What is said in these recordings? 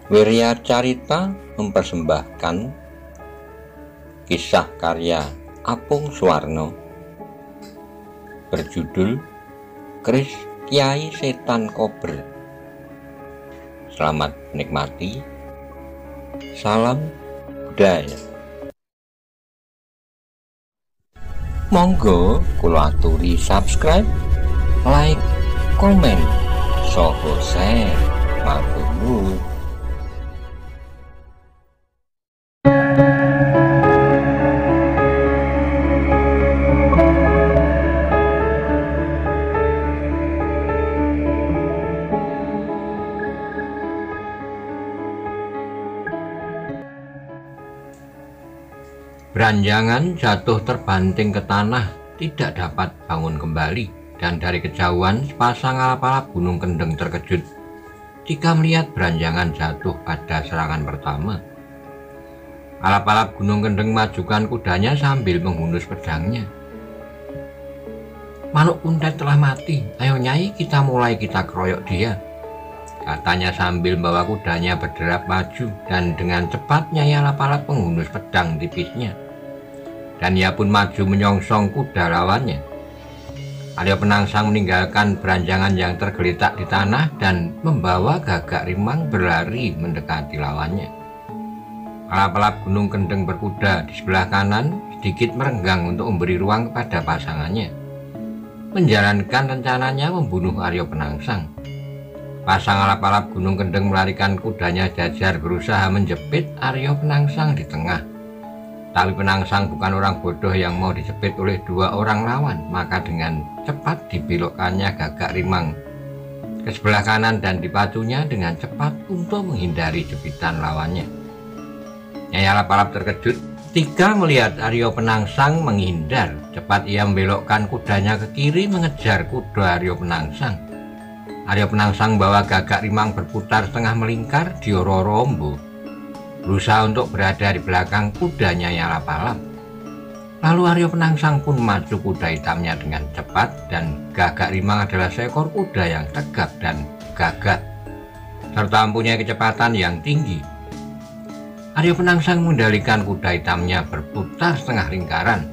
Wirya Carita mempersembahkan kisah karya Apung Suwarno berjudul Kris Kyai Setan Kober. Selamat menikmati. Salam budaya. Monggo kula aturi subscribe, like, komen, saha share matur nuwun. Beranjangan jatuh terbanting ke tanah, tidak dapat bangun kembali, dan dari kejauhan sepasang alap-alap Gunung Kendeng terkejut jika melihat Beranjangan jatuh pada serangan pertama. Alap-alap Gunung Kendeng majukan kudanya sambil menghunus pedangnya. "Manuk Kuntet telah mati, ayo Nyai, kita keroyok dia," katanya sambil membawa kudanya berderap maju, dan dengan cepat Nyai alap-alap menghunus pedang tipisnya. Dan ia pun maju menyongsong kuda lawannya. Aryo Penangsang meninggalkan Beranjangan yang tergeletak di tanah dan membawa Gagak Rimang berlari mendekati lawannya. Alap-alap Gunung Kendeng berkuda di sebelah kanan sedikit merenggang untuk memberi ruang kepada pasangannya menjalankan rencananya membunuh Aryo Penangsang. Pasang alap-alap Gunung Kendeng melarikan kudanya jajar berusaha menjepit Aryo Penangsang di tengah. Tapi Penangsang bukan orang bodoh yang mau dijepit oleh dua orang lawan, maka dengan cepat dibelokkannya Gagak Rimang ke sebelah kanan dan dipacunya dengan cepat untuk menghindari jepitan lawannya. Nyai alap-alap terkejut ketika melihat Aryo Penangsang menghindar. Cepat ia membelokkan kudanya ke kiri mengejar kuda Aryo Penangsang. Aryo Penangsang bawa Gagak Rimang berputar setengah melingkar di Ororombo, berusaha untuk berada di belakang kudanya Nyai alap-alap. Lalu Aryo Penangsang pun maju kuda hitamnya dengan cepat, dan Gagak Rimang adalah seekor kuda yang tegap dan gagah serta mempunyai kecepatan yang tinggi. Aryo Penangsang mengendalikan kuda hitamnya berputar setengah lingkaran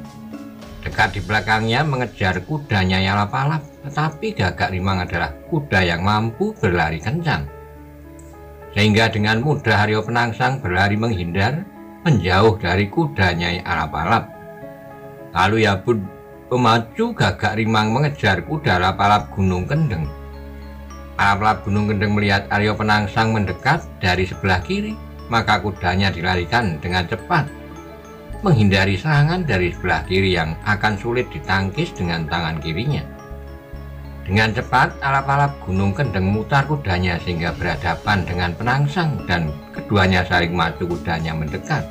dekat di belakangnya mengejar kudanya Nyai alap-alap, tetapi Gagak Rimang adalah kuda yang mampu berlari kencang, sehingga dengan mudah Aryo Penangsang berlari menghindar menjauh dari kuda Nyai alap-alap. Lalu ia pun memacu Gagak Rimang mengejar kuda alap-alap Gunung Kendeng. Alap-alap Gunung Kendeng melihat Aryo Penangsang mendekat dari sebelah kiri, maka kudanya dilarikan dengan cepat menghindari serangan dari sebelah kiri yang akan sulit ditangkis dengan tangan kirinya. Dengan cepat alap-alap Gunung Kendeng memutar kudanya sehingga berhadapan dengan Penangsang, dan keduanya saling maju kudanya mendekat.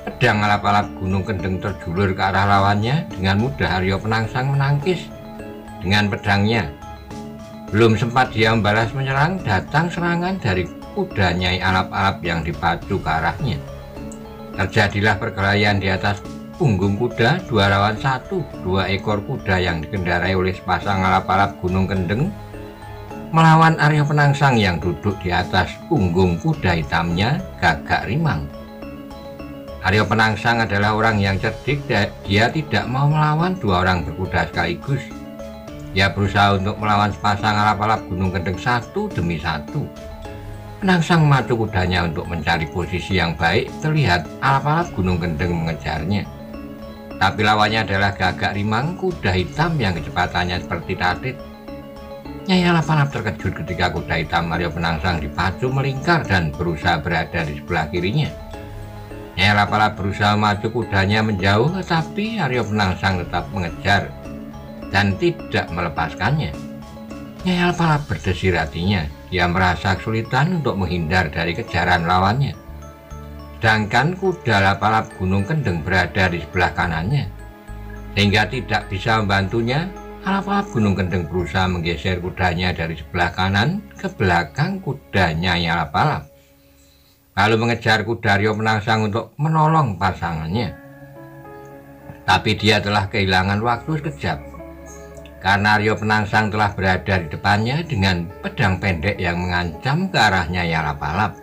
Pedang alap-alap Gunung Kendeng terjulur ke arah lawannya. Dengan mudah Aryo Penangsang menangkis dengan pedangnya. Belum sempat dia membalas menyerang, datang serangan dari kuda Nyai alap-alap yang dipacu ke arahnya. Terjadilah perkelahian di atas punggung kuda 2 lawan 1. 2 ekor kuda yang dikendarai oleh sepasang alap-alap Gunung Kendeng melawan Aryo Penangsang yang duduk di atas punggung kuda hitamnya Gagak Rimang. Aryo Penangsang adalah orang yang cerdik, dia tidak mau melawan 2 orang berkuda sekaligus. Dia berusaha untuk melawan sepasang alap-alap Gunung Kendeng satu demi satu. Penangsang memacu kudanya untuk mencari posisi yang baik. Terlihat alap-alap Gunung Kendeng mengejarnya, tapi lawannya adalah Gagak Rimang, kuda hitam yang kecepatannya seperti tatit. Nyai alap-alap terkejut ketika kuda hitam Aryo Penangsang dipacu melingkar dan berusaha berada di sebelah kirinya. Nyai alap-alap berusaha maju kudanya menjauh, tetapi Aryo Penangsang tetap mengejar dan tidak melepaskannya. Nyai alap-alap berdesir hatinya. Dia merasa kesulitan untuk menghindar dari kejaran lawannya. Sedangkan kuda alap-alap Gunung Kendeng berada di sebelah kanannya, sehingga tidak bisa membantunya. Alap-alap Gunung Kendeng berusaha menggeser kudanya dari sebelah kanan ke belakang kudanya Nyai alap-alap, lalu mengejar kuda Aryo Penangsang untuk menolong pasangannya. Tapi dia telah kehilangan waktu sekejap. karena Aryo Penangsang telah berada di depannya dengan pedang pendek yang mengancam ke arahnya Nyai alap-alap.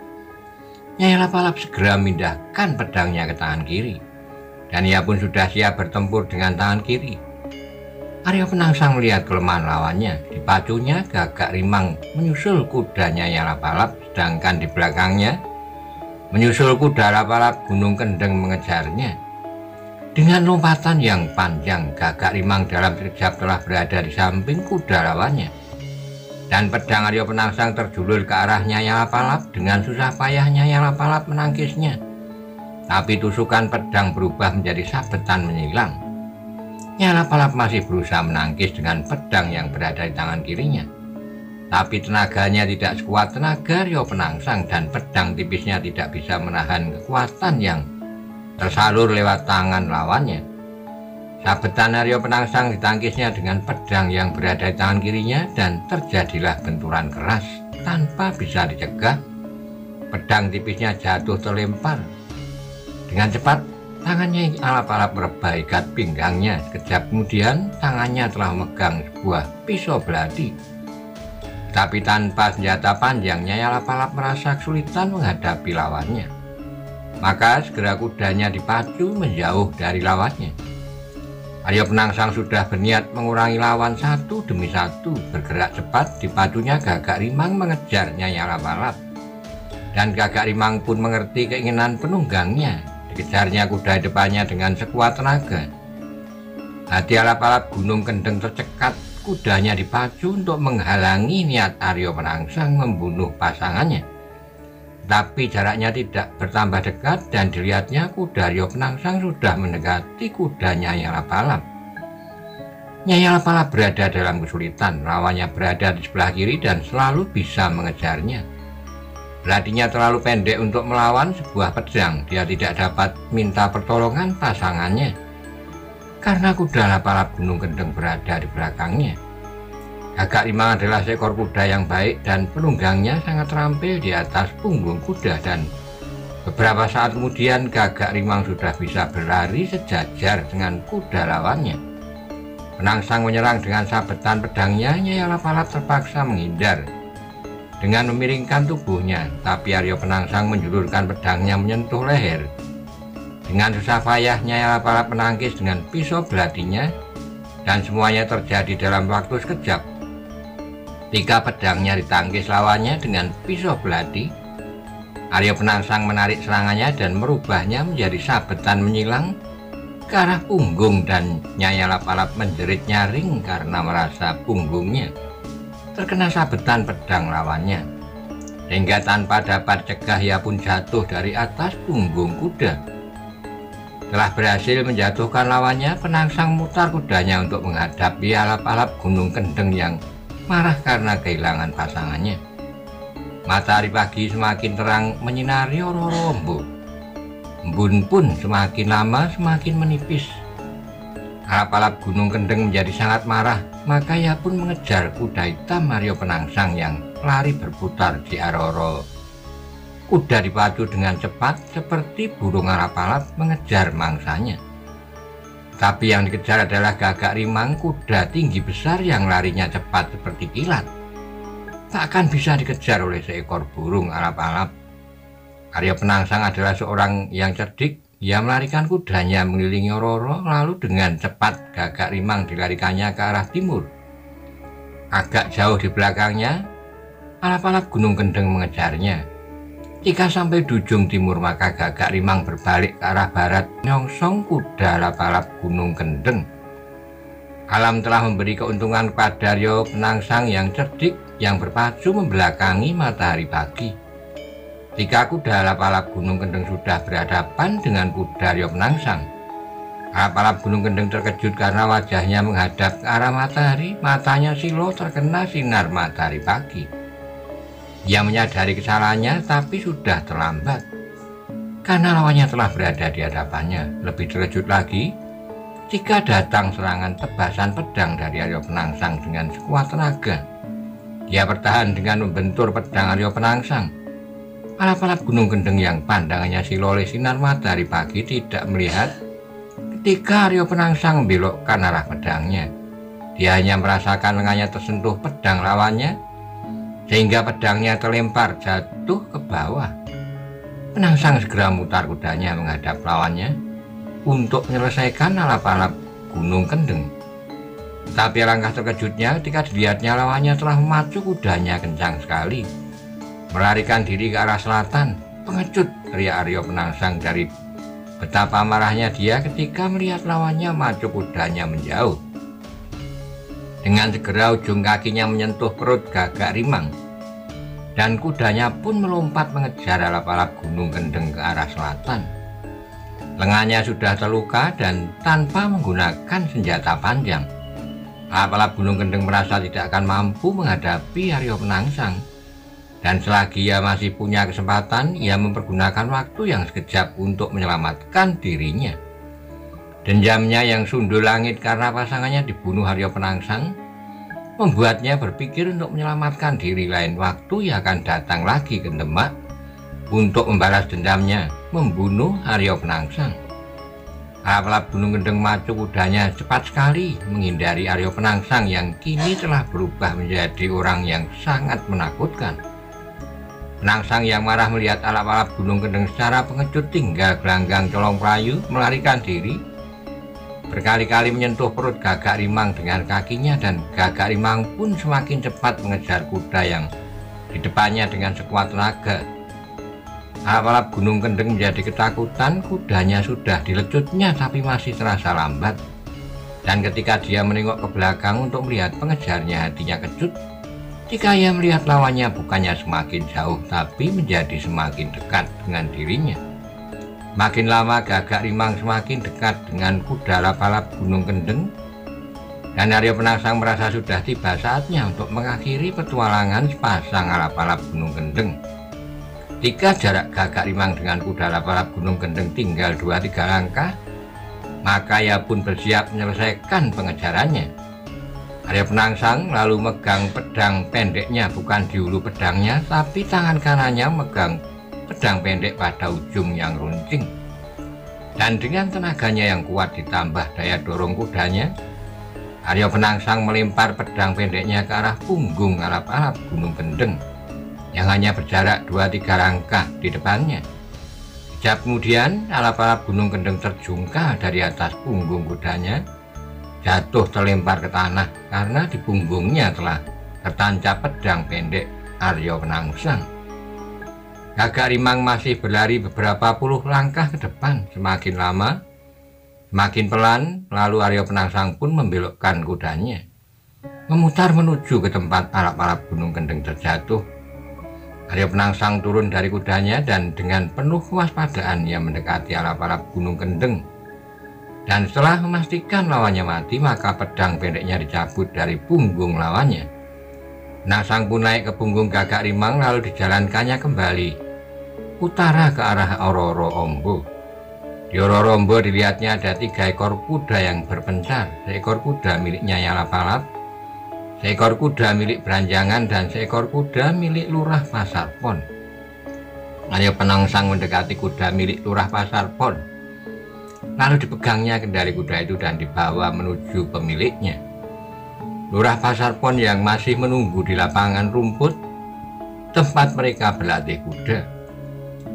Nyai Lapalap segera memindahkan pedangnya ke tangan kiri, dan ia pun sudah siap bertempur dengan tangan kiri. Arya Penangsang melihat kelemahan lawannya. Dipacunya Gagak Rimang menyusul kuda Nyai Lapalap, sedangkan di belakangnya menyusul kuda Lapalap Gunung Kendeng mengejarnya. Dengan lompatan yang panjang, Gagak Rimang dalam sekejap telah berada di samping kuda lawannya. Dan pedang Arya Penangsang terjulur ke arah Nyai Lapalap. Dengan susah payah Nyai Lapalap menangkisnya. Tapi tusukan pedang berubah menjadi sabetan menyilang. Nyai Lapalap masih berusaha menangkis dengan pedang yang berada di tangan kirinya. Tapi tenaganya tidak sekuat tenaga Arya Penangsang, dan pedang tipisnya tidak bisa menahan kekuatan yang tersalur lewat tangan lawannya. Sabetan Arya Penangsang ditangkisnya dengan pedang yang berada di tangan kirinya, dan terjadilah benturan keras tanpa bisa dicegah. Pedang tipisnya jatuh terlempar. Dengan cepat tangannya Lapalap mereba ikat pinggangnya. Sekejap kemudian tangannya telah memegang sebuah pisau belati. Tapi tanpa senjata panjangnya Lapalap merasa kesulitan menghadapi lawannya. Maka segera kudanya dipacu menjauh dari lawannya. Arya Penangsang sudah berniat mengurangi lawan satu demi satu. Bergerak cepat, dipacunya Gagak Rimang mengejar Nyai Lapalap. Dan Gagak Rimang pun mengerti keinginan penunggangnya. Dikejarnya kuda depannya dengan sekuat tenaga. Hati Lapalap Gunung Kendeng tercekat. Kudanya dipacu untuk menghalangi niat Arya Penangsang membunuh pasangannya. Tapi jaraknya tidak bertambah dekat, dan dilihatnya kuda Arya Penangsang sudah mendekati kuda Nyai Lapalap. Nyai Lapalap berada dalam kesulitan. Lawannya berada di sebelah kiri dan selalu bisa mengejarnya. Belatinya terlalu pendek untuk melawan sebuah pedang. Dia tidak dapat minta pertolongan pasangannya karena kuda Lapalap Gunung Kendeng berada di belakangnya. Gagak Rimang adalah seekor kuda yang baik, dan penunggangnya sangat terampil di atas punggung kuda, dan beberapa saat kemudian Gagak Rimang sudah bisa berlari sejajar dengan kuda lawannya. Penangsang menyerang dengan sabetan pedangnya. Nyai Lapalap terpaksa menghindar dengan memiringkan tubuhnya, tapi Arya Penangsang menjulurkan pedangnya menyentuh leher. Dengan susah payah Nyai Lapalap menangkis dengan pisau belatinya, dan semuanya terjadi dalam waktu sekejap. Ketika pedangnya ditangkis lawannya dengan pisau belati, Arya Penangsang menarik serangannya dan merubahnya menjadi sabetan menyilang ke arah punggung, dan Nyai Lapalap menjerit nyaring karena merasa punggungnya terkena sabetan pedang lawannya. Hingga tanpa dapat cegah ia pun jatuh dari atas punggung kuda. Setelah berhasil menjatuhkan lawannya, Penangsang mutar kudanya untuk menghadapi Lapalap Gunung Kendeng yang marah karena kehilangan pasangannya. Matahari pagi semakin terang menyinari Roro Embu. Embun pun semakin lama semakin menipis. Lapalap Gunung Kendeng menjadi sangat marah, maka ia pun mengejar kuda hitam Arya Penangsang yang lari berputar di aroro. Kuda dipacu dengan cepat seperti burung Lapalap mengejar mangsanya. Tapi yang dikejar adalah Gagak Rimang, kuda tinggi besar yang larinya cepat seperti kilat. Takkan bisa dikejar oleh seekor burung Lapalap. Arya Penangsang adalah seorang yang cerdik. Ia melarikan kudanya mengelilingi Roro, lalu dengan cepat Gagak Rimang dilarikannya ke arah timur. Agak jauh di belakangnya, Lapalap Gunung Kendeng mengejarnya. Jika sampai di ujung timur, maka Gagak Rimang berbalik ke arah barat menyongsong kuda Lapalap Gunung Kendeng. Alam telah memberi keuntungan kepada Arya Penangsang yang cerdik, yang berpacu membelakangi matahari pagi. Jika kuda Lapalap Gunung Kendeng sudah berhadapan dengan kuda Arya Penangsang, Lapalap Gunung Kendeng terkejut karena wajahnya menghadap ke arah matahari. Matanya Silo terkena sinar matahari pagi. Ia menyadari kesalahannya, tapi sudah terlambat karena lawannya telah berada di hadapannya. Lebih terkejut lagi jika datang serangan tebasan pedang dari Arya Penangsang dengan sekuat tenaga. Dia bertahan dengan membentur pedang Arya Penangsang. Lapalap Gunung Kendeng yang pandangannya Silo oleh sinar matahari pagi tidak melihat ketika Arya Penangsang membelokkan arah pedangnya. Dia hanya merasakan lengannya tersentuh pedang lawannya, sehingga pedangnya terlempar jatuh ke bawah. Penangsang segera mutar kudanya menghadap lawannya untuk menyelesaikan alap-alap Gunung Kendeng. Tapi alangkah terkejutnya ketika dilihatnya lawannya telah memacu kudanya kencang sekali, melarikan diri ke arah selatan. "Pengecut!" teriak Arya Penangsang dari betapa marahnya dia ketika melihat lawannya maju kudanya menjauh. Dengan segera ujung kakinya menyentuh perut Gagak Rimang, dan kudanya pun melompat mengejar alap-alap Gunung Kendeng ke arah selatan. Lengannya sudah terluka dan tanpa menggunakan senjata panjang, alap-alap Gunung Kendeng merasa tidak akan mampu menghadapi Arya Penangsang. Dan selagi ia masih punya kesempatan, ia mempergunakan waktu yang sekejap untuk menyelamatkan dirinya. Dendamnya yang sundul langit karena pasangannya dibunuh Arya Penangsang membuatnya berpikir untuk menyelamatkan diri. Lain waktu ia akan datang lagi ke Demak untuk membalas dendamnya, membunuh Arya Penangsang. Alap-alap Gunung Kendeng macu kudanya cepat sekali menghindari Arya Penangsang yang kini telah berubah menjadi orang yang sangat menakutkan. Penangsang yang marah melihat alap-alap Gunung Kendeng secara pengecut tinggal gelanggang colong pelayu melarikan diri, berkali-kali menyentuh perut Gagak Rimang dengan kakinya, dan Gagak Rimang pun semakin cepat mengejar kuda yang di depannya dengan sekuat tenaga. Alap-alap Gunung Kendeng menjadi ketakutan, kudanya sudah dilecutnya tapi masih terasa lambat. Dan ketika dia menengok ke belakang untuk melihat pengejarnya, hatinya kejut jika ia melihat lawannya bukannya semakin jauh tapi menjadi semakin dekat dengan dirinya. Makin lama Gagak Rimang semakin dekat dengan kuda alap-alap Gunung Kendeng, dan Arya Penangsang merasa sudah tiba saatnya untuk mengakhiri petualangan sepasang alap-alap Gunung Kendeng. Ketika jarak Gagak Rimang dengan kuda alap-alap Gunung Kendeng tinggal 2-3 langkah, maka ia pun bersiap menyelesaikan pengejarannya. Arya Penangsang lalu megang pedang pendeknya, bukan di ulu pedangnya, tapi tangan kanannya megang pedang pendek pada ujung yang runcing. Dan dengan tenaganya yang kuat ditambah daya dorong kudanya, Arya Penangsang melempar pedang pendeknya ke arah punggung alap-alap Gunung Kendeng yang hanya berjarak 2-3 langkah di depannya. Sekejap kemudian alap-alap Gunung Kendeng terjungkal dari atas punggung kudanya, jatuh terlempar ke tanah karena di punggungnya telah tertancap pedang pendek Arya Penangsang. Gagak Rimang masih berlari beberapa puluh langkah ke depan. Semakin lama, semakin pelan, lalu Arya Penangsang pun membelokkan kudanya, memutar menuju ke tempat alap-alap Gunung Kendeng terjatuh. Arya Penangsang turun dari kudanya dan dengan penuh kewaspadaan ia mendekati alap-alap Gunung Kendeng. Dan setelah memastikan lawannya mati, maka pedang pendeknya dicabut dari punggung lawannya. Penangsang pun naik ke punggung Gagak Rimang lalu dijalankannya kembali utara ke arah Ororo Ombo. Di Ororo Ombo dilihatnya ada 3 ekor kuda yang berpencar, seekor kuda miliknya Alap-alap, seekor kuda milik Beranjangan, dan seekor kuda milik Lurah Pasarpon. Arya Penangsang mendekati kuda milik Lurah Pasarpon, lalu dipegangnya kendali kuda itu dan dibawa menuju pemiliknya, Lurah Pasarpon, yang masih menunggu di lapangan rumput tempat mereka berlatih kuda.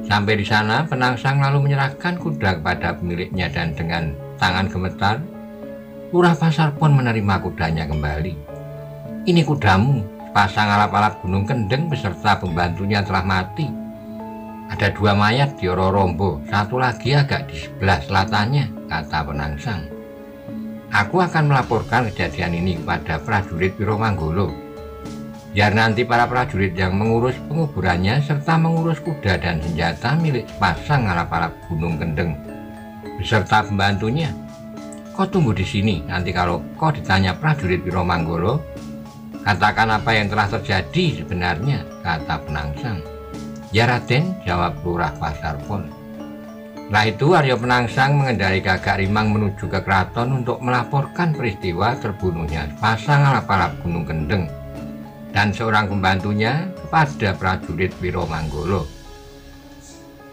Sampai di sana, Penangsang lalu menyerahkan kuda kepada pemiliknya dan dengan tangan gemetar, Lurah Pasarpon menerima kudanya kembali. "Ini kudamu, sepasang alap-alap Gunung Kendeng beserta pembantunya telah mati. Ada 2 mayat di Ororombo, 1 lagi agak di sebelah selatannya," kata Penangsang. "Aku akan melaporkan kejadian ini kepada prajurit Wiromanggolo, biar nanti para prajurit yang mengurus penguburannya serta mengurus kuda dan senjata milik sepasang alap-alap Gunung Kendeng beserta pembantunya. Kau tunggu di sini, nanti kalau kau ditanya prajurit Wiromanggolo, katakan apa yang telah terjadi sebenarnya," kata Penangsang. "Ya Raden," jawab Lurah Pasarpon. Setelah itu Arya Penangsang mengendari Gagak Rimang menuju ke keraton untuk melaporkan peristiwa terbunuhnya sepasang alap-alap Gunung Kendeng dan seorang pembantunya kepada prajurit Wiromanggolo.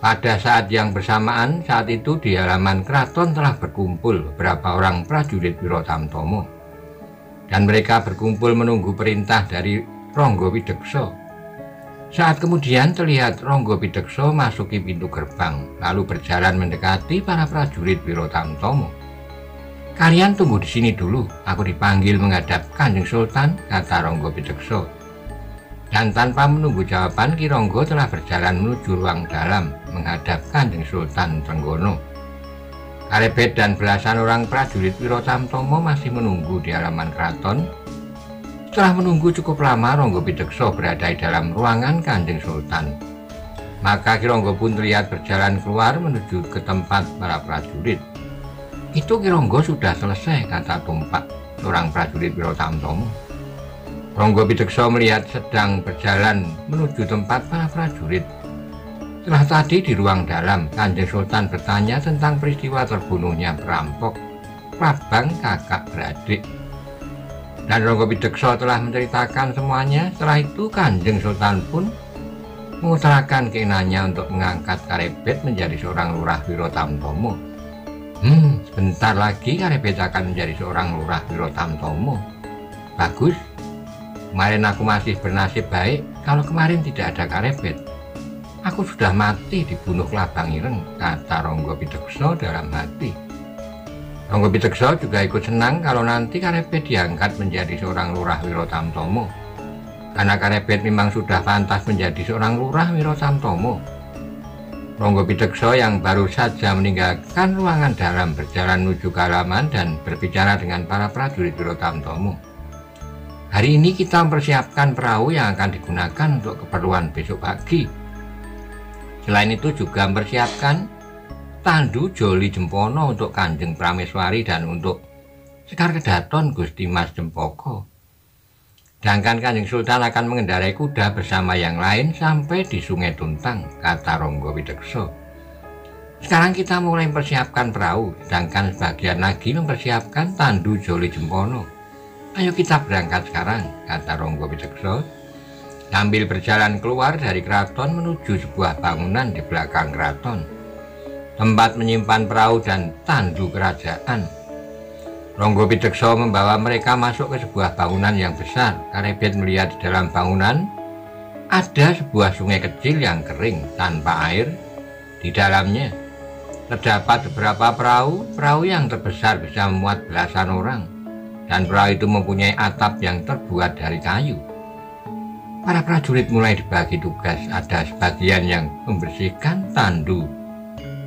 Pada saat yang bersamaan, saat itu di halaman keraton telah berkumpul beberapa orang prajurit Wirotamtomo, dan mereka berkumpul menunggu perintah dari Rangga Wideksa. Saat kemudian terlihat Ronggo Pidekso masuki pintu gerbang, lalu berjalan mendekati para prajurit Wirotamtomo. "Kalian tunggu di sini dulu, aku dipanggil menghadap Kanjeng Sultan," kata Ronggo Pidekso. Dan tanpa menunggu jawaban, Ki Ronggo telah berjalan menuju ruang dalam menghadap Kanjeng Sultan Trenggono. Karebet dan belasan orang prajurit Wirotamtomo masih menunggu di halaman keraton. Setelah menunggu cukup lama, Ronggo Pidekso berada di dalam ruangan Kanjeng Sultan. Maka Ki Ronggo pun terlihat berjalan keluar menuju ke tempat para prajurit. "Itu Ki Ronggo sudah selesai," kata Tumpak, seorang prajurit Wirotamtomo. Ronggo Pidekso melihat sedang berjalan menuju tempat para prajurit. Setelah tadi di ruang dalam, Kanjeng Sultan bertanya tentang peristiwa terbunuhnya perampok Prabang kakak beradik. Dan Ronggo Pidekso telah menceritakan semuanya. Setelah itu Kanjeng Sultan pun mengutarakan keinginannya untuk mengangkat Karebet menjadi seorang lurah Wirotamtomo. Sebentar lagi Karebet akan menjadi seorang lurah Wirotamtomo. Bagus. Kemarin aku masih bernasib baik. Kalau kemarin tidak ada Karebet, aku sudah mati dibunuh Klabang Ireng, kata Ronggo Pidekso dalam hati. Ronggo Pidekso juga ikut senang kalau nanti Karebet diangkat menjadi seorang lurah Wirotamtomo. Karena Karebet memang sudah pantas menjadi seorang lurah Wirotamtomo. Ronggo Pidekso yang baru saja meninggalkan ruangan dalam berjalan menuju ke halaman dan berbicara dengan para prajurit Wirotamtomo. "Hari ini kita mempersiapkan perahu yang akan digunakan untuk keperluan besok pagi. Selain itu juga mempersiapkan tandu Joli Jempono untuk Kanjeng Prameswari dan untuk Sekar Kedaton Gusti Mas Jempoko. Sedangkan Kanjeng Sultan akan mengendarai kuda bersama yang lain sampai di Sungai Tuntang," kata Ronggo Pidekso. "Sekarang kita mulai mempersiapkan perahu, sedangkan sebagian lagi mempersiapkan tandu Joli Jempono. Ayo kita berangkat sekarang," kata Ronggo Pidekso sambil berjalan keluar dari keraton menuju sebuah bangunan di belakang keraton, tempat menyimpan perahu dan tandu kerajaan. Ronggo Pidekso membawa mereka masuk ke sebuah bangunan yang besar. Karebet melihat di dalam bangunan ada sebuah sungai kecil yang kering tanpa air. Di dalamnya terdapat beberapa perahu yang terbesar bisa memuat belasan orang. Dan perahu itu mempunyai atap yang terbuat dari kayu. Para prajurit mulai dibagi tugas. Ada sebagian yang membersihkan tandu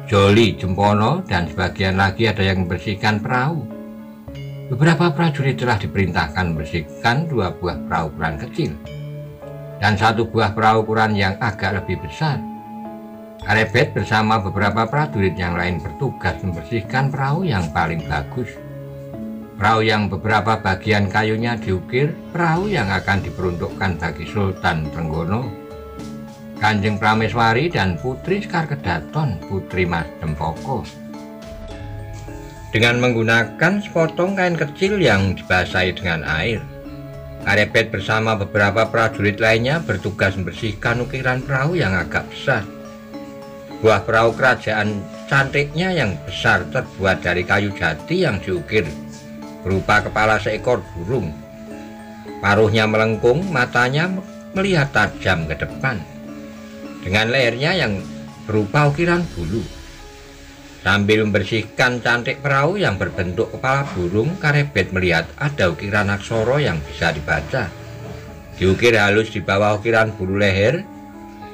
Joli Jempono dan sebagian lagi ada yang membersihkan perahu. Beberapa prajurit telah diperintahkan membersihkan 2 buah perahu ukuran kecil dan 1 buah perahu ukuran yang agak lebih besar. Karebet bersama beberapa prajurit yang lain bertugas membersihkan perahu yang paling bagus. Perahu yang beberapa bagian kayunya diukir, perahu yang akan diperuntukkan bagi Sultan Trenggono, Kanjeng Prameswari dan Putri Sekar Kedaton, Putri Mas Jempoko. Dengan menggunakan sepotong kain kecil yang dibasahi dengan air, Karebet bersama beberapa prajurit lainnya bertugas membersihkan ukiran perahu yang agak besar. Buah perahu kerajaan cantiknya yang besar terbuat dari kayu jati yang diukir berupa kepala seekor burung. Paruhnya melengkung, matanya melihat tajam ke depan, dengan lehernya yang berupa ukiran bulu. Sambil membersihkan cantik perahu yang berbentuk kepala burung, Karebet melihat ada ukiran aksara yang bisa dibaca. Diukir halus di bawah ukiran bulu leher,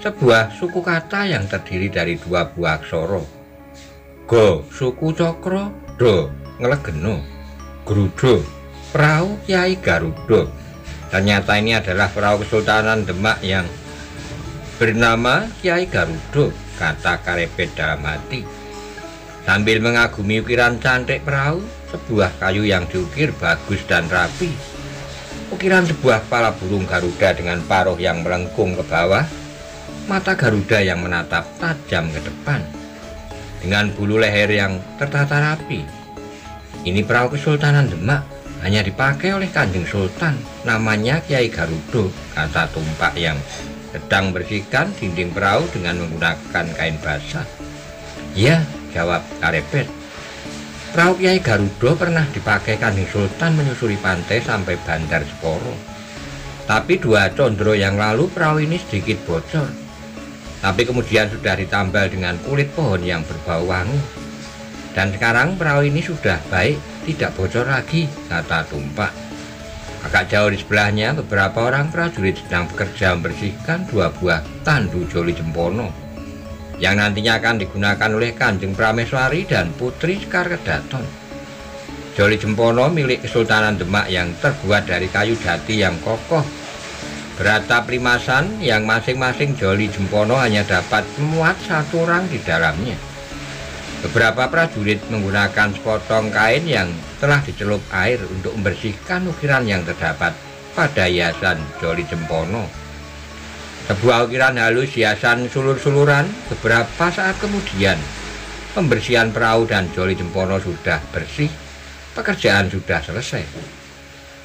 sebuah suku kata yang terdiri dari 2 buah aksara. Go, suku cokro, do, ngelegeno, Gerudo, perahu Kiai Garudo. Ternyata ini adalah perahu Kesultanan Demak yang bernama Kiai Garudo, kata Karebet dalam hati. Sambil mengagumi ukiran cantik perahu, sebuah kayu yang diukir bagus dan rapi. Ukiran sebuah kepala burung Garuda dengan paruh yang melengkung ke bawah, mata Garuda yang menatap tajam ke depan, dengan bulu leher yang tertata rapi. Ini perahu Kesultanan Demak, hanya dipakai oleh Kanjeng Sultan, namanya Kiai Garudo, kata Tumpak yang sedang bersihkan dinding perahu dengan menggunakan kain basah. "Ya," jawab Karebet. "Perahu Kiai Garudo pernah dipakai Kanjeng Sultan menyusuri pantai sampai Bandar Seporo. Tapi 2 condro yang lalu perahu ini sedikit bocor. Tapi kemudian sudah ditambal dengan kulit pohon yang berbau wangi. Dan sekarang perahu ini sudah baik, tidak bocor lagi, kata Tumpak. Agak jauh di sebelahnya, beberapa orang prajurit sedang bekerja membersihkan 2 buah tandu Joli Jempono yang nantinya akan digunakan oleh Kanjeng Prameswari dan Putri Sekar Kedaton. Joli Jempono milik Kesultanan Demak yang terbuat dari kayu jati yang kokoh, beratap limasan yang masing-masing Joli Jempono hanya dapat memuat 1 orang di dalamnya. Beberapa prajurit menggunakan sepotong kain yang telah dicelup air untuk membersihkan ukiran yang terdapat pada hiasan Joli Jempono. Sebuah ukiran halus hiasan sulur-suluran. Beberapa saat kemudian, pembersihan perahu dan Joli Jempono sudah bersih. Pekerjaan sudah selesai.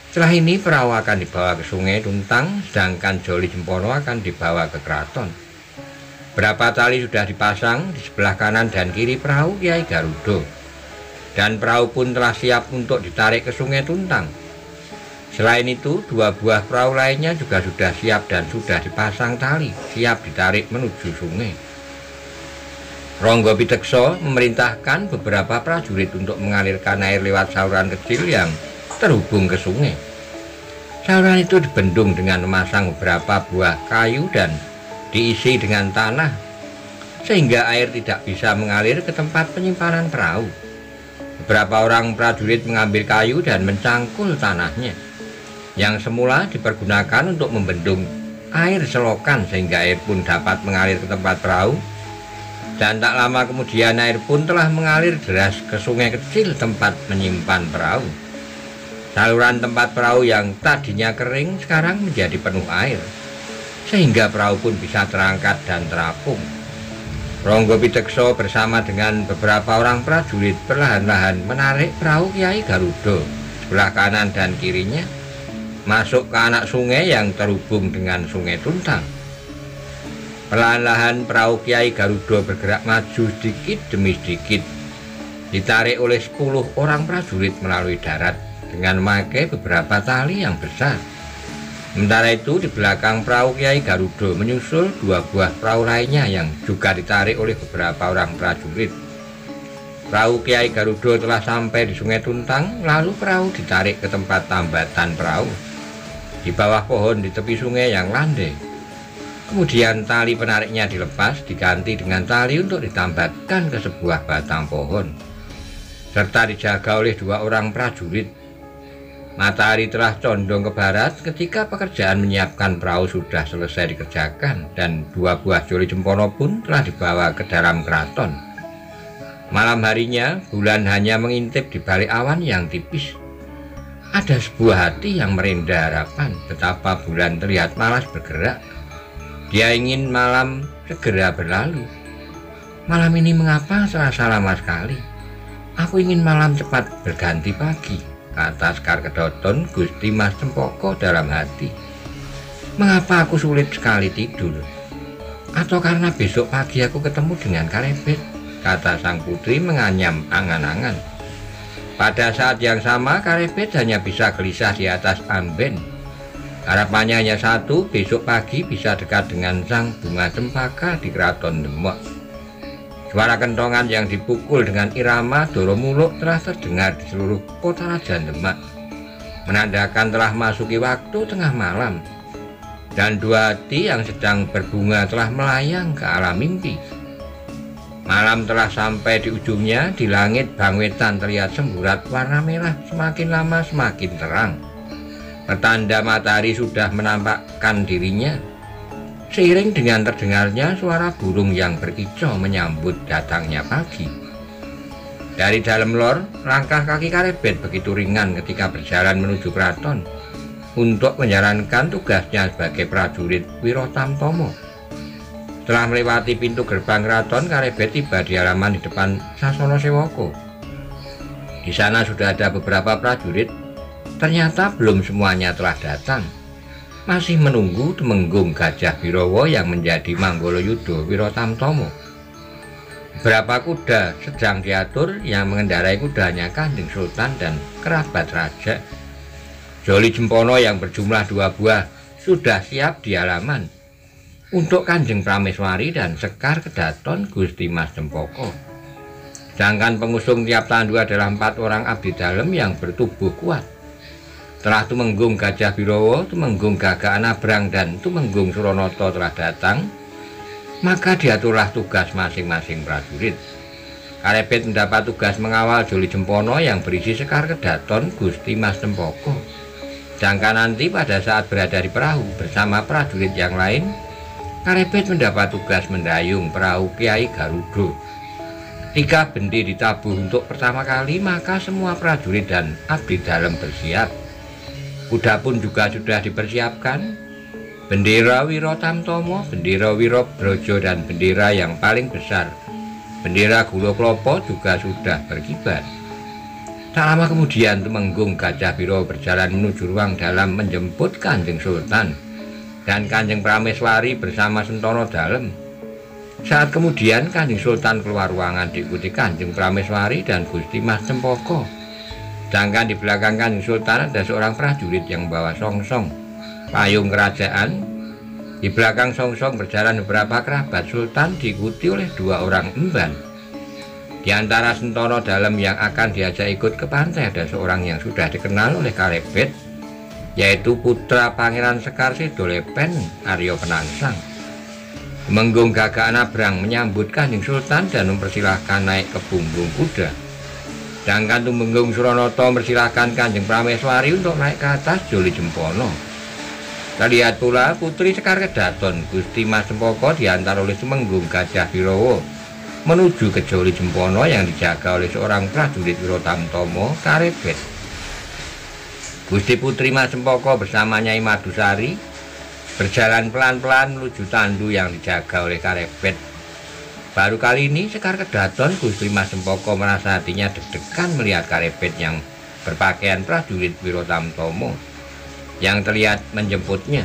Setelah ini perahu akan dibawa ke Sungai Tuntang, sedangkan Joli Jempono akan dibawa ke keraton. Berapa tali sudah dipasang di sebelah kanan dan kiri perahu Kiai Garuda, dan perahu pun telah siap untuk ditarik ke Sungai Tuntang. Selain itu, 2 buah perahu lainnya juga sudah siap dan sudah dipasang tali, siap ditarik menuju sungai. Ronggo Pitekso memerintahkan beberapa prajurit untuk mengalirkan air lewat saluran kecil yang terhubung ke sungai. Saluran itu dibendung dengan memasang beberapa buah kayu dan diisi dengan tanah, sehingga air tidak bisa mengalir ke tempat penyimpanan perahu. Beberapa orang prajurit mengambil kayu dan mencangkul tanahnya, yang semula dipergunakan untuk membendung air selokan, sehingga air pun dapat mengalir ke tempat perahu. Dan tak lama kemudian air pun telah mengalir deras ke sungai kecil tempat menyimpan perahu. Saluran tempat perahu yang tadinya kering sekarang menjadi penuh air, sehingga perahu pun bisa terangkat dan terapung. Ronggo Pitekso bersama dengan beberapa orang prajurit perlahan-lahan menarik perahu Kiai Garuda sebelah kanan dan kirinya masuk ke anak sungai yang terhubung dengan Sungai Tuntang. Perlahan-lahan perahu Kiai Garuda bergerak maju sedikit demi sedikit, ditarik oleh 10 orang prajurit melalui darat dengan memakai beberapa tali yang besar. Sementara itu, di belakang perahu Kiai Garuda menyusul 2 buah perahu lainnya yang juga ditarik oleh beberapa orang prajurit. Perahu Kiai Garuda telah sampai di Sungai Tuntang, lalu perahu ditarik ke tempat tambatan perahu di bawah pohon di tepi sungai yang landai. Kemudian tali penariknya dilepas, diganti dengan tali untuk ditambatkan ke sebuah batang pohon, serta dijaga oleh 2 orang prajurit. Matahari telah condong ke barat ketika pekerjaan menyiapkan perahu sudah selesai dikerjakan, dan 2 buah Joli Jempono pun telah dibawa ke dalam keraton. Malam harinya, bulan hanya mengintip di balik awan yang tipis. Ada sebuah hati yang merendah harapan betapa bulan terlihat malas bergerak. Dia ingin malam segera berlalu. Malam ini mengapa terasa lama sekali? Aku ingin malam cepat berganti pagi, kata Sekar Kedaton Gusti Mas Cempoko dalam hati. Mengapa aku sulit sekali tidur? Atau karena besok pagi aku ketemu dengan Karebet, kata sang putri menganyam angan-angan. Pada saat yang sama, Karebet hanya bisa gelisah di atas amben. Harapannya hanya satu, besok pagi bisa dekat dengan sang bunga cempaka di Keraton Demak. Suara kentongan yang dipukul dengan irama Doro Muluk telah terdengar di seluruh kota Raja Demak, menandakan telah masuki waktu tengah malam, dan 2 hati yang sedang berbunga telah melayang ke alam mimpi. Malam telah sampai di ujungnya. Di langit Bangwetan terlihat semburat warna merah, semakin lama semakin terang, pertanda matahari sudah menampakkan dirinya. Seiring dengan terdengarnya suara burung yang berkicau menyambut datangnya pagi. Dari dalam lor, langkah kaki Karebet begitu ringan ketika berjalan menuju keraton untuk menjalankan tugasnya sebagai prajurit Wiro Tamtomo. Setelah melewati pintu gerbang keraton, Karebet tiba di halaman di depan Sasana Sewaka. Di sana sudah ada beberapa prajurit. Ternyata belum semuanya telah datang. Masih menunggu Temenggung Gajah Birowo yang menjadi Manggala Yuda Wiro Tamtomo. Beberapa kuda sedang diatur, yang mengendarai kudanya Kanjeng Sultan dan kerabat raja. Joli Jempono yang berjumlah 2 buah sudah siap di halaman untuk Kanjeng Prameswari dan Sekar Kedaton Gusti Mas Cempaka. Sedangkan pengusung tiap tandu adalah 4 orang abdi dalem yang bertubuh kuat. Telah Tumenggung Gajah Birawa, Tumenggung Gagak Anabrang, dan Tumenggung Suranata telah datang, maka diaturlah tugas masing-masing prajurit. Karebet mendapat tugas mengawal Joli Jempono yang berisi Sekar Kedaton Gusti Mas Cempaka. Sedangkan nanti pada saat berada di perahu bersama prajurit yang lain, Karebet mendapat tugas mendayung perahu Kiai Garuda. Ketika bendi ditabuh untuk pertama kali, maka semua prajurit dan abdi dalem bersiap. Kuda pun juga sudah dipersiapkan. Bendera Wiro Tamtomo, bendera Wiro Brojo, dan bendera yang paling besar, bendera Gulo Klopo juga sudah berkibar. Tak lama kemudian Tumenggung Gajah Birawa berjalan menuju ruang dalam menjemput Kanjeng Sultan dan Kanjeng Prameswari bersama Sentoro Dalem. Saat kemudian Kanjeng Sultan keluar ruangan diikuti Kanjeng Prameswari dan Gusti Mas Cempaka. Sedangkan di belakang Kanjeng Sultan ada seorang prajurit yang membawa songsong, payung kerajaan. Di belakang songsong berjalan beberapa kerabat Sultan diikuti oleh 2 orang emban. Di antara Sentoro Dalem yang akan diajak ikut ke pantai ada seorang yang sudah dikenal oleh Karebet, yaitu putra Pangeran Sekar Sedolepen, Arya Penangsang. Tumenggung Gagak Anabrang menyambut Kanjeng Sultan dan mempersilahkan naik ke punggung kuda. Sedangkan Tumenggung Suranata mempersilahkan Kanjeng Prameswari untuk naik ke atas Joli Jempono. Terlihat pula putri Sekar Kedaton Gusti Mas Cempaka diantar oleh Tumenggung Gajah Birawa menuju ke Joli Jempono yang dijaga oleh seorang prajurit Wiro Tamtomo, Karebet. Gusti Putri Mas Cempaka bersama Nyai Madusari berjalan pelan-pelan menuju tandu yang dijaga oleh Karebet. Baru kali ini Sekar Kedaton Gusti Mas Cempaka merasa hatinya deg-degan melihat Karebet yang berpakaian prajurit Wiro Tamtomo yang terlihat menjemputnya.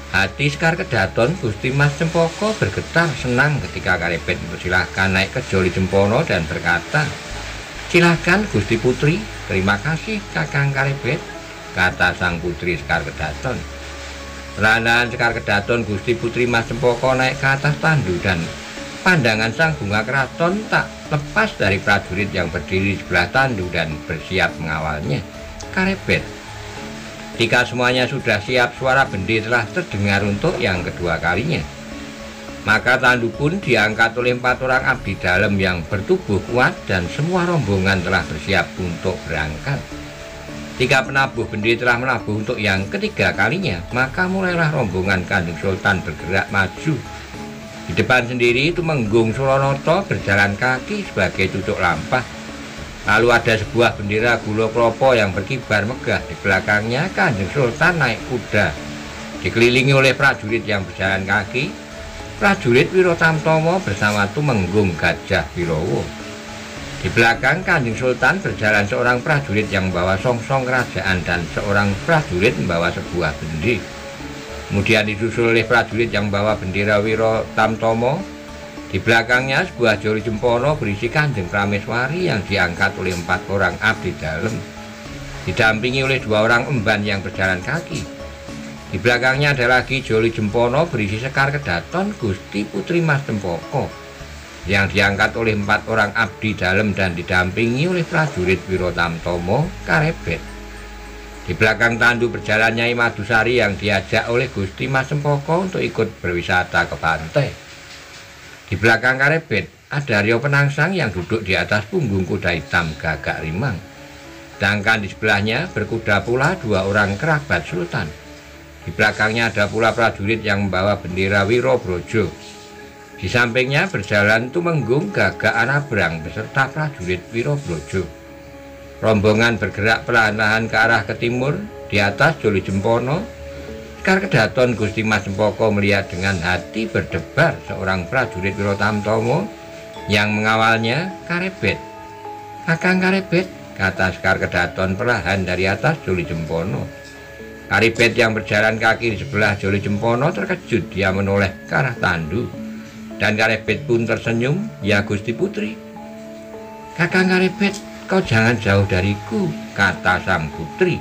Hati Sekar Kedaton Gusti Mas Cempaka bergetar senang ketika Karebet mempersilahkan naik ke Joli Jempono dan berkata, "Silahkan Gusti Putri." "Terima kasih Kakang Karebet," kata sang putri Sekar Kedaton. Perlahan Sekar Kedaton Gusti Putri Mas Cempaka naik ke atas tandu dan pandangan sang bunga keraton tak lepas dari prajurit yang berdiri di sebelah tandu dan bersiap mengawalnya. Karebet. Ketika semuanya sudah siap, suara bendi telah terdengar untuk yang kedua kalinya. Maka tandu pun diangkat oleh 4 orang abdi dalem yang bertubuh kuat dan semua rombongan telah bersiap untuk berangkat. Ketika penabuh bendi telah menabuh untuk yang ketiga kalinya, maka mulailah rombongan Kanjeng Sultan bergerak maju. Di depan sendiri Tumenggung Suranata berjalan kaki sebagai cucuk lampah. Lalu ada sebuah bendera Gulo Klopo yang berkibar megah. Di belakangnya Kanjeng Sultan naik kuda, dikelilingi oleh prajurit yang berjalan kaki, prajurit Wiro Tamtomo bersama Tumenggung Gajah Birawa. Di belakang Kanjeng Sultan berjalan seorang prajurit yang membawa songsong kerajaan dan seorang prajurit membawa sebuah bendi. Kemudian disusul oleh prajurit yang membawa bendera Wiro Tamtomo. Di belakangnya sebuah Joli Jempono berisi Kanjeng Prameswari yang diangkat oleh 4 orang abdi dalem, didampingi oleh 2 orang emban yang berjalan kaki. Di belakangnya ada lagi Joli Jempono berisi Sekar Kedaton Gusti Putri Mas Cempaka yang diangkat oleh 4 orang abdi dalem dan didampingi oleh prajurit Wiro Tamtomo, Karebet. Di belakang tandu berjalan Nyai Madusari yang diajak oleh Gusti Mas Cempaka untuk ikut berwisata ke pantai. Di belakang Karebet ada Arya Penangsang yang duduk di atas punggung kuda hitam Gagak Rimang. Sedangkan di sebelahnya berkuda pula 2 orang kerabat Sultan. Di belakangnya ada pula prajurit yang membawa bendera Wiro Brojo. Di sampingnya berjalan Tumenggung Gagak Anabrang beserta prajurit Wiro Brojo. Rombongan bergerak perlahan-lahan ke arah ke timur. Di atas Joli Jempono, Sekar Kedaton Gusti Mas Cempaka melihat dengan hati berdebar seorang prajurit Wiro Tamtomo yang mengawalnya, Karebet. "Kakang Karebet," kata Sekar Kedaton perlahan dari atas Joli Jempono. Karebet yang berjalan kaki di sebelah Joli Jempono terkejut. Dia menoleh ke arah tandu. Dan Karebet pun tersenyum. "Ya Gusti Putri." "Kakang Karebet, kau jangan jauh dariku," kata sang putri.